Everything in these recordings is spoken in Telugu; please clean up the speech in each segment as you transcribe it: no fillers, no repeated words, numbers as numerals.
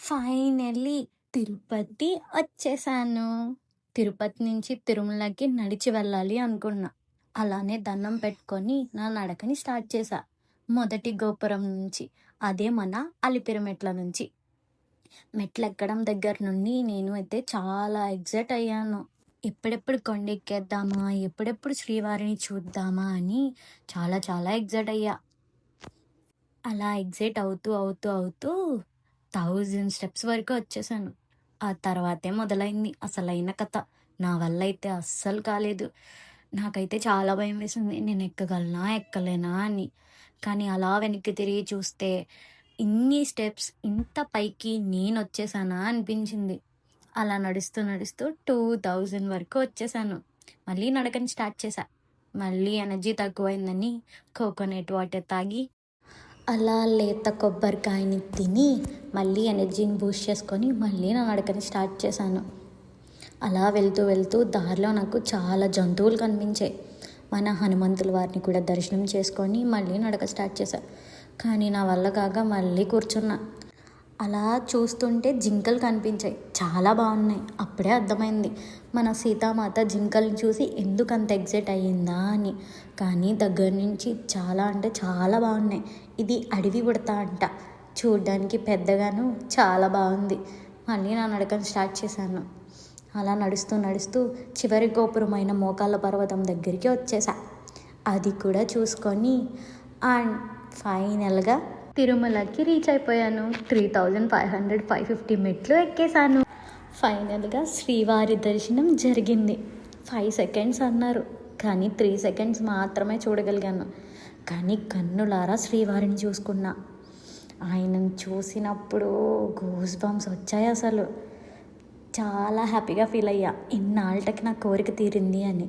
ఫైనల్లీ తిరుపతి వచ్చేసాను. తిరుపతి నుంచి తిరుమలకి నడిచి వెళ్ళాలి అనుకున్నా. అలానే దండం పెట్టుకొని నా నడకని స్టార్ట్ చేశా. మొదటి గోపురం నుంచి. అదే మన అలిపిరి మెట్ల నుంచి. మెట్లెక్కడం దగ్గర నుండి నేను అయితే చాలా ఎక్సైట్ అయ్యాను. ఎప్పుడెప్పుడు కొండెక్కేద్దామా? ఎప్పుడెప్పుడు శ్రీవారిని చూద్దామా అని చాలా చాలా ఎక్సైట్ అయ్యా. అలా ఎక్సైట్ అవుతూ 1000 స్టెప్స్ వరకు వచ్చేసాను. ఆ తర్వాతే మొదలైంది అసలైన కథ. నా వల్ల అయితే అస్సలు కాలేదు. నాకైతే చాలా భయమేసింది. నేను ఎక్కగలనా? ఎక్కలేనా అని. కానీ అలా వెనక్కి తిరిగి చూస్తే ఇన్ని స్టెప్స్ ఇంత పైకి నేనొచ్చేసానా అనిపించింది. అలా నడుస్తూ 2000 వరకు వచ్చేసాను. మళ్ళీ నడకని స్టార్ట్ చేశా. మళ్ళీ ఎనర్జీ తక్కువైందని కోకోనట్ వాటర్ తాగి అలా లేత కొబ్బరికాయని తిని మళ్ళీ ఎనర్జీని బూస్ట్ చేసుకొని మళ్ళీ నా నడకని స్టార్ట్ చేశాను. అలా వెళ్తూ దారిలో నాకు చాలా జంతువులు కనిపించాయి. మన హనుమంతుల వారిని కూడా దర్శనం చేసుకొని మళ్ళీ నడక స్టార్ట్ చేశా. కానీ నా వల్ల కాక మళ్ళీ కూర్చున్నా. అలా చూస్తుంటే జింకలు కనిపించాయి. చాలా బాగున్నాయి. అప్పుడే అర్థమైంది మన సీతామాత జింకల్ని చూసి ఎందుకు అంత ఎగ్జైట్ అయ్యిందా అని. కానీ దగ్గర నుంచి చాలా అంటే చాలా బాగున్నాయి. ఇది అడవి ఉడత అంట. చూడ్డానికి పెద్దగాను చాలా బాగుంది. మళ్ళీ నా నడకను స్టార్ట్ చేశాను. అలా నడుస్తూ చివరి గోపురమైన మోకాళ్ళ పర్వతం దగ్గరికి వచ్చేసా. అది కూడా చూసుకొని అండ్ ఫైనల్గా తిరుమలకి రీచ్ అయిపోయాను. 3500 550 మెట్లు ఎక్కేసాను. ఫైనల్గా శ్రీవారి దర్శనం జరిగింది. 5 సెకండ్స్ అన్నారు, కానీ 3 సెకండ్స్ మాత్రమే చూడగలిగాను. కానీ కన్నులారా శ్రీవారిని చూసుకున్నా. ఆయనను చూసినప్పుడు గూస్ బంప్స్ వచ్చాయి. అసలు చాలా హ్యాపీగా ఫీల్ అయ్యా. ఇన్నాళ్ళకి నా కోరిక తీరింది అని.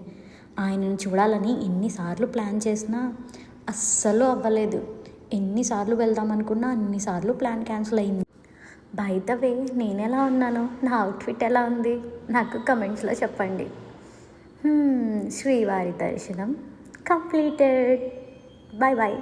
ఆయనను చూడాలని ఎన్నిసార్లు ప్లాన్ చేసినా అస్సలు అవ్వలేదు. ఎన్నిసార్లు వెళ్దాం అనుకున్నా అన్నిసార్లు ప్లాన్ క్యాన్సిల్ అయింది. బై ద వే, నేను ఎలా ఉన్నాను, నా అవుట్ఫిట్ ఎలా ఉంది నాకు కమెంట్స్లో చెప్పండి. శ్రీవారి దర్శనం కంప్లీటెడ్. Bye bye.